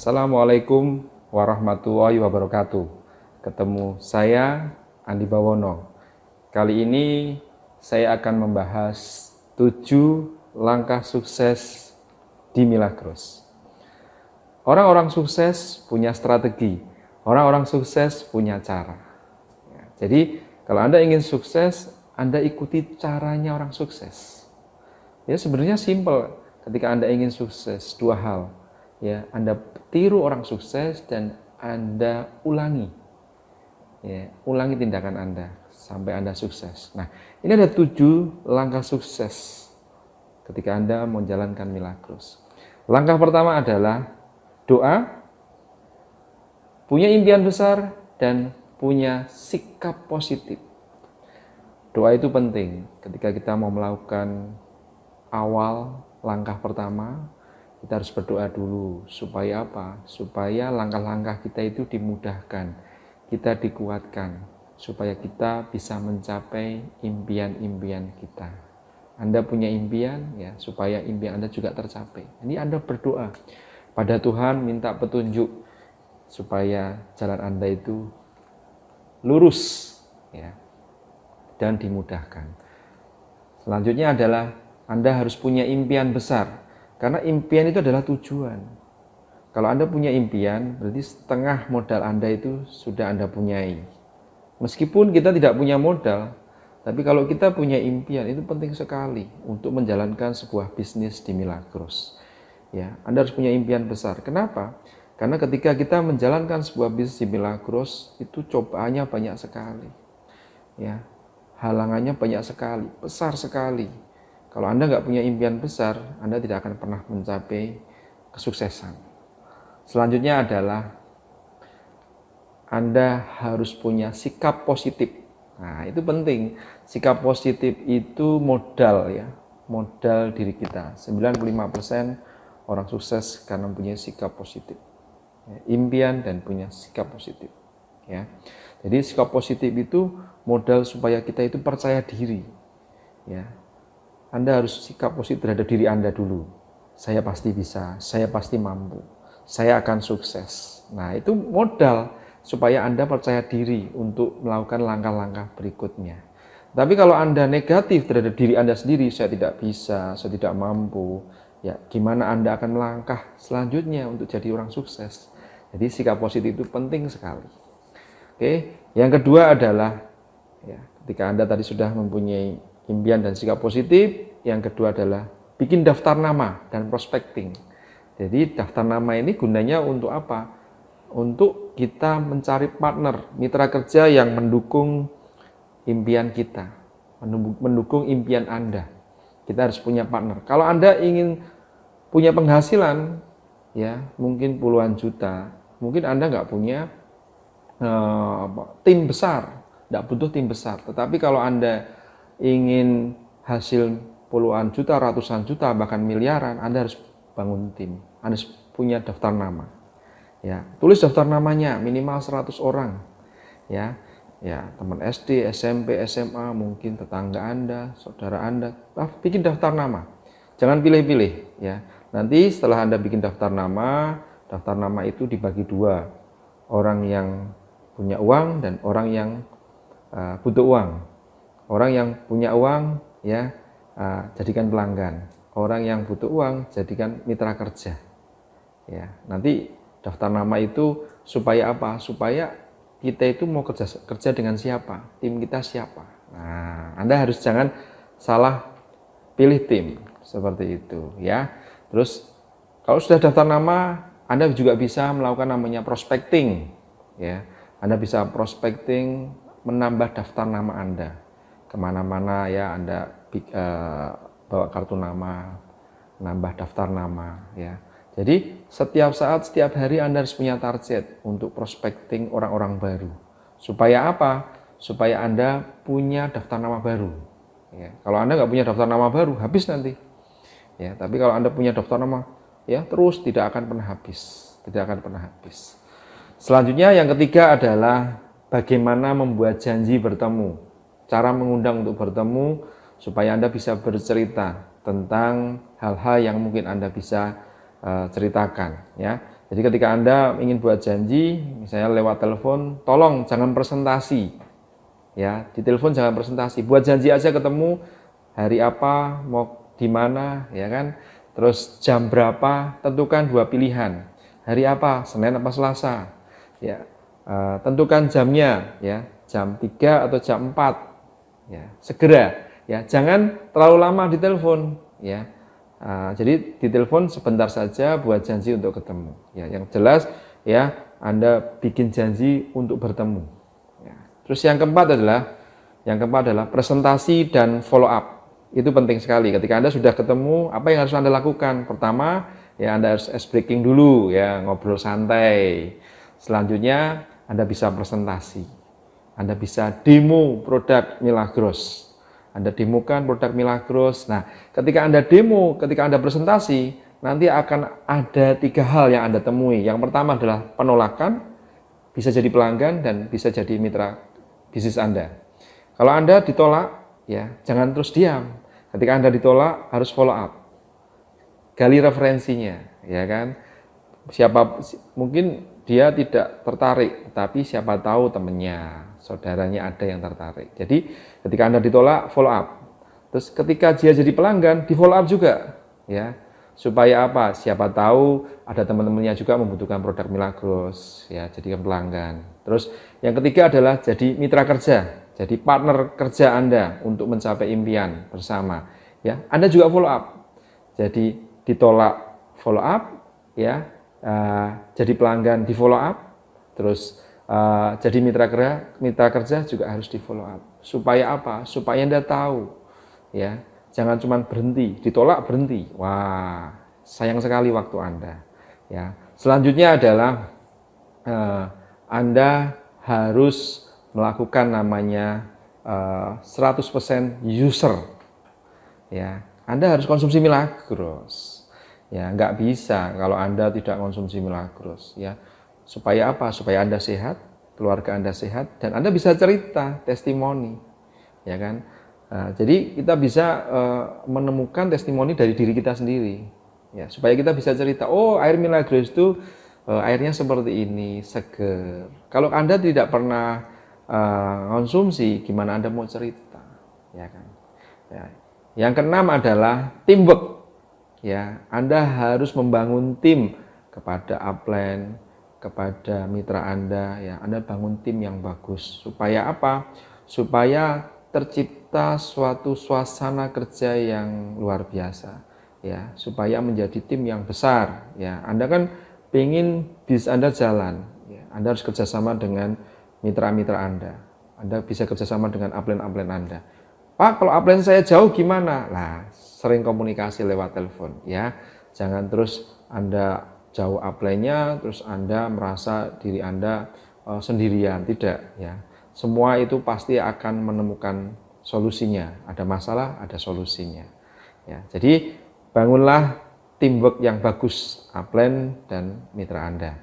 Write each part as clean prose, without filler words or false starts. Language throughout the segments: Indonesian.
Assalamualaikum warahmatullahi wabarakatuh. Ketemu saya, Andi Bawono. Kali ini saya akan membahas 7 langkah sukses di Milagros. Orang-orang sukses punya strategi, orang-orang sukses punya cara. Jadi kalau Anda ingin sukses, Anda ikuti caranya orang sukses. Ya sebenarnya simpel. Ketika Anda ingin sukses, 2 hal. Ya, Anda tiru orang sukses dan Anda ulangi. Ya, ulangi tindakan Anda sampai Anda sukses. Nah, ini ada 7 langkah sukses ketika Anda menjalankan Milagros. Langkah pertama adalah doa, punya impian besar, dan punya sikap positif. Doa itu penting ketika kita mau melakukan awal langkah pertama. Kita harus berdoa dulu, supaya apa? Supaya langkah-langkah kita itu dimudahkan, kita dikuatkan, supaya kita bisa mencapai impian-impian kita. Anda punya impian, ya, supaya impian Anda juga tercapai. Ini Anda berdoa pada Tuhan, minta petunjuk, supaya jalan Anda itu lurus, ya, dan dimudahkan. Selanjutnya adalah Anda harus punya impian besar. Karena impian itu adalah tujuan. Kalau Anda punya impian, berarti setengah modal Anda itu sudah Anda punyai. Meskipun kita tidak punya modal, tapi kalau kita punya impian, itu penting sekali untuk menjalankan sebuah bisnis di Milagros. Ya, Anda harus punya impian besar. Kenapa? Karena ketika kita menjalankan sebuah bisnis di Milagros, itu cobaannya banyak sekali. Ya, halangannya banyak sekali, besar sekali. Kalau Anda nggak punya impian besar, Anda tidak akan pernah mencapai kesuksesan. Selanjutnya adalah Anda harus punya sikap positif. Nah, itu penting. Sikap positif itu modal, ya, modal diri kita. 95% orang sukses karena punya sikap positif. Ya, impian dan punya sikap positif. Ya. Jadi sikap positif itu modal supaya kita itu percaya diri. Ya. Anda harus sikap positif terhadap diri Anda dulu. Saya pasti bisa, saya pasti mampu, saya akan sukses. Nah, itu modal supaya Anda percaya diri untuk melakukan langkah-langkah berikutnya. Tapi kalau Anda negatif terhadap diri Anda sendiri, saya tidak bisa, saya tidak mampu, ya gimana Anda akan melangkah selanjutnya untuk jadi orang sukses? Jadi sikap positif itu penting sekali. Oke, yang kedua adalah ya, ketika Anda tadi sudah mempunyai impian dan sikap positif, yang kedua adalah bikin daftar nama dan prospecting. Jadi daftar nama ini gunanya untuk apa? Untuk kita mencari partner, mitra kerja yang mendukung impian kita, mendukung impian Anda. Kita harus punya partner. Kalau Anda ingin punya penghasilan, ya mungkin puluhan juta, mungkin Anda nggak punya tim besar, nggak butuh tim besar. Tetapi kalau Anda ingin hasil puluhan juta, ratusan juta, bahkan miliaran, Anda harus bangun tim. Anda harus punya daftar nama. Ya, tulis daftar namanya minimal 100 orang. Ya, ya teman SD, SMP, SMA, mungkin tetangga Anda, saudara Anda, bikin daftar nama. Jangan pilih-pilih. Ya, nanti setelah Anda bikin daftar nama itu dibagi 2. Orang yang punya uang dan orang yang butuh uang. Orang yang punya uang, ya jadikan pelanggan. Orang yang butuh uang, jadikan mitra kerja. Ya, nanti daftar nama itu supaya apa? Supaya kita itu mau kerja dengan siapa? Tim kita siapa? Nah, Anda harus jangan salah pilih tim seperti itu, ya. Terus kalau sudah daftar nama, Anda juga bisa melakukan namanya prospecting, ya. Anda bisa prospecting, menambah daftar nama Anda. Kemana-mana, ya, Anda bawa kartu nama, nambah daftar nama, ya. Jadi setiap saat, setiap hari Anda harus punya target untuk prospecting orang-orang baru. Supaya apa? Supaya Anda punya daftar nama baru. Ya. Kalau Anda nggak punya daftar nama baru, habis nanti. Ya, tapi kalau Anda punya daftar nama, ya terus tidak akan pernah habis, tidak akan pernah habis. Selanjutnya yang ketiga adalah bagaimana membuat janji bertemu. Cara mengundang untuk bertemu supaya Anda bisa bercerita tentang hal-hal yang mungkin Anda bisa ceritakan, ya. Jadi ketika Anda ingin buat janji, misalnya lewat telepon, tolong jangan presentasi. Ya, di telepon jangan presentasi. Buat janji aja ketemu hari apa, mau di mana, ya kan? Terus jam berapa, tentukan 2 pilihan. Hari apa, Senin apa Selasa. Ya, tentukan jamnya, ya, jam 3 atau jam 4. Ya, segera, ya, jangan terlalu lama di telepon, ya. Jadi ditelepon sebentar saja buat janji untuk ketemu. Ya, yang jelas ya Anda bikin janji untuk bertemu. Ya. Terus yang keempat adalah presentasi dan follow up. Itu penting sekali. Ketika Anda sudah ketemu, apa yang harus Anda lakukan? Pertama, ya Anda harus ice breaking dulu, ya ngobrol santai. Selanjutnya Anda bisa presentasi. Anda bisa demo produk Milagros. Anda demokan produk Milagros. Nah, ketika Anda demo, ketika Anda presentasi, nanti akan ada 3 hal yang Anda temui. Yang pertama adalah penolakan, bisa jadi pelanggan dan bisa jadi mitra bisnis Anda. Kalau Anda ditolak, ya jangan terus diam. Ketika Anda ditolak, harus follow up. Gali referensinya, ya kan? Mungkin dia tidak tertarik, tapi siapa tahu temannya, saudaranya ada yang tertarik. Jadi ketika Anda ditolak, follow up. Terus ketika dia jadi pelanggan, di follow up juga, ya. Supaya apa? Siapa tahu ada teman-temannya juga membutuhkan produk Milagros, ya, jadikan pelanggan. Terus yang ketiga adalah jadi mitra kerja, jadi partner kerja Anda untuk mencapai impian bersama. Ya, Anda juga follow up. Jadi ditolak follow up, ya. Jadi pelanggan di follow up, terus jadi mitra kerja juga harus di follow up. Supaya apa? Supaya Anda tahu, ya, jangan cuma berhenti, ditolak berhenti. Wah, sayang sekali waktu Anda. Ya, selanjutnya adalah Anda harus melakukan namanya 100% user. Ya, Anda harus konsumsi Milagros. Ya, nggak bisa kalau Anda tidak konsumsi Milagros, ya. Supaya apa? Supaya Anda sehat, keluarga Anda sehat, dan Anda bisa cerita, testimoni, ya kan? Jadi kita bisa menemukan testimoni dari diri kita sendiri, ya. Supaya kita bisa cerita, oh air Milagros itu airnya seperti ini, seger. Kalau Anda tidak pernah konsumsi, gimana Anda mau cerita, ya kan? Ya. Yang keenam adalah teamwork. Ya, Anda harus membangun tim kepada upline, kepada mitra Anda, ya. Anda bangun tim yang bagus. Supaya apa? Supaya tercipta suatu suasana kerja yang luar biasa, ya. Supaya menjadi tim yang besar, ya. Anda kan pengen bisnis Anda jalan, ya. Anda harus kerjasama dengan mitra-mitra Anda. Anda bisa kerjasama dengan upline-upline Anda. Pak, kalau upline saya jauh gimana? Nah, sering komunikasi lewat telepon, ya. Jangan terus Anda jauh upline-nya, terus Anda merasa diri Anda sendirian. Tidak, ya. Semua itu pasti akan menemukan solusinya. Ada masalah, ada solusinya. Ya, jadi bangunlah teamwork yang bagus, upline dan mitra Anda.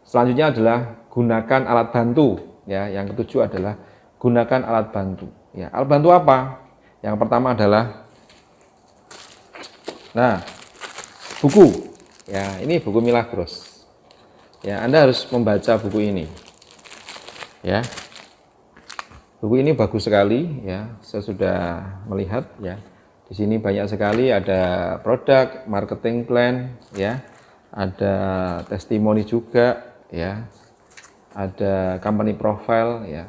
Selanjutnya adalah gunakan alat bantu. Ya, yang ketujuh adalah gunakan alat bantu. Ya, alat bantu apa? Yang pertama adalah buku. Ya, ini buku Milagros. Ya, Anda harus membaca buku ini. Ya. Buku ini bagus sekali, ya. Saya sudah melihat, ya. Di sini banyak sekali ada produk, marketing plan, ya. Ada testimoni juga, ya. Ada company profile, ya.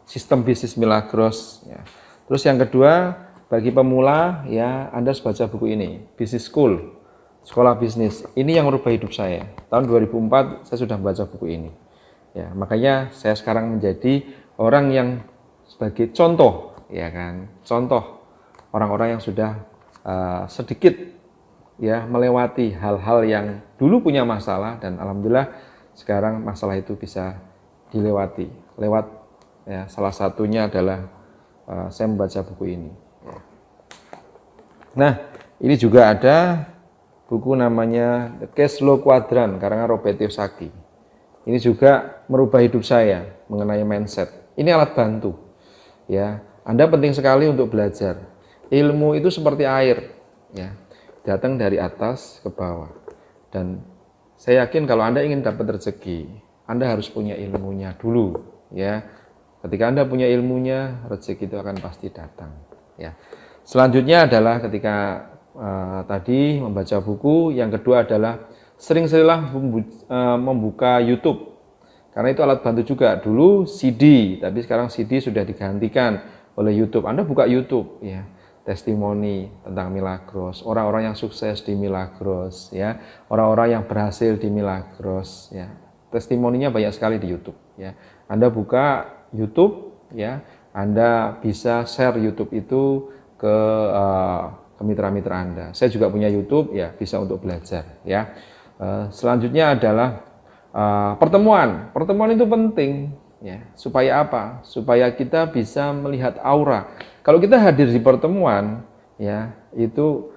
Sistem bisnis Milagros, ya. Terus yang kedua, bagi pemula, ya, Anda harus baca buku ini, Business School, Sekolah Bisnis. Ini yang merubah hidup saya. Tahun 2004 saya sudah membaca buku ini. Ya, makanya saya sekarang menjadi orang yang sebagai contoh, ya kan, contoh orang-orang yang sudah sedikit, ya, melewati hal-hal yang dulu punya masalah, dan alhamdulillah sekarang masalah itu bisa dilewati. Lewat, ya, salah satunya adalah saya membaca buku ini. Nah, ini juga ada buku namanya The Cash Flow Quadrant karangan Robert Kiyosaki. Ini juga merubah hidup saya mengenai mindset. Ini alat bantu. Ya, Anda penting sekali untuk belajar. Ilmu itu seperti air, ya. Datang dari atas ke bawah. Dan Saya yakin kalau Anda ingin dapat rezeki, Anda harus punya ilmunya dulu, ya. Ketika Anda punya ilmunya, rezeki itu akan pasti datang, ya. Selanjutnya adalah ketika tadi membaca buku, yang kedua adalah sering-seringlah membuka YouTube. Karena itu alat bantu juga. Dulu CD, tapi sekarang CD sudah digantikan oleh YouTube. Anda buka YouTube, ya, testimoni tentang Milagros, orang-orang yang sukses di Milagros, ya, orang-orang yang berhasil di Milagros, ya. Testimoninya banyak sekali di YouTube, ya. Anda buka YouTube, ya, Anda bisa share YouTube itu ke mitra-mitra Anda. Saya juga punya YouTube, ya, bisa untuk belajar, ya. Selanjutnya adalah pertemuan. Pertemuan itu penting, ya. Supaya apa? Supaya kita bisa melihat aura. Kalau kita hadir di pertemuan, ya, itu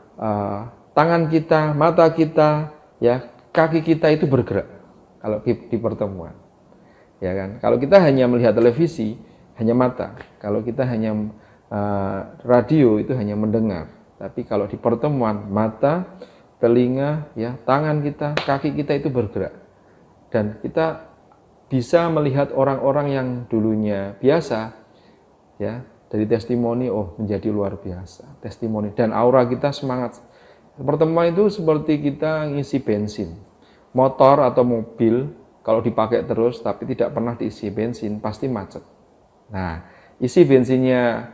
tangan kita, mata kita, ya, kaki kita itu bergerak kalau di pertemuan. Ya kan? Kalau kita hanya melihat televisi, hanya mata. Kalau kita hanya radio, itu hanya mendengar. Tapi kalau di pertemuan, mata, telinga, ya, tangan kita, kaki kita itu bergerak. Dan kita bisa melihat orang-orang yang dulunya biasa, ya, dari testimoni, oh, menjadi luar biasa. Testimoni dan aura kita semangat. Pertemuan itu seperti kita ngisi bensin. Motor atau mobil kalau dipakai terus tapi tidak pernah diisi bensin pasti macet. Nah, isi bensinnya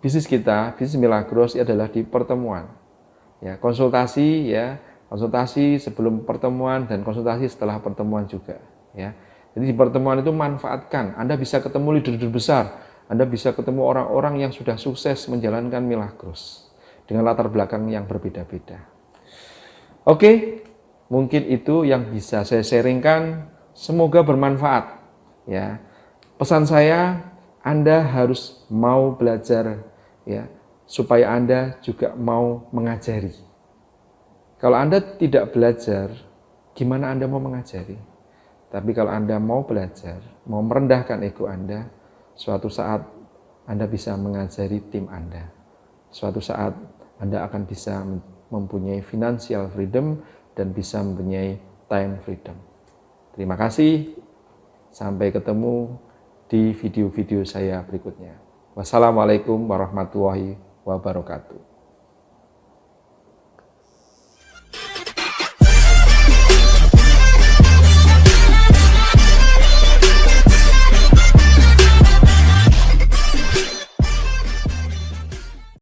bisnis kita, bisnis Milagros adalah di pertemuan. Ya, konsultasi, ya. Konsultasi sebelum pertemuan dan konsultasi setelah pertemuan juga, ya. Jadi di pertemuan itu manfaatkan. Anda bisa ketemu leader-leader besar, Anda bisa ketemu orang-orang yang sudah sukses menjalankan Milagros dengan latar belakang yang berbeda-beda. Oke, mungkin itu yang bisa saya sharingkan. Semoga bermanfaat, ya. Pesan saya, Anda harus mau belajar, ya, supaya Anda juga mau mengajari. Kalau Anda tidak belajar, gimana Anda mau mengajari? Tapi kalau Anda mau belajar, mau merendahkan ego Anda, suatu saat Anda bisa mengajari tim Anda. Suatu saat Anda akan bisa mempunyai financial freedom dan bisa mempunyai time freedom. Terima kasih. Sampai ketemu di video-video saya berikutnya. Wassalamualaikum warahmatullahi wabarakatuh.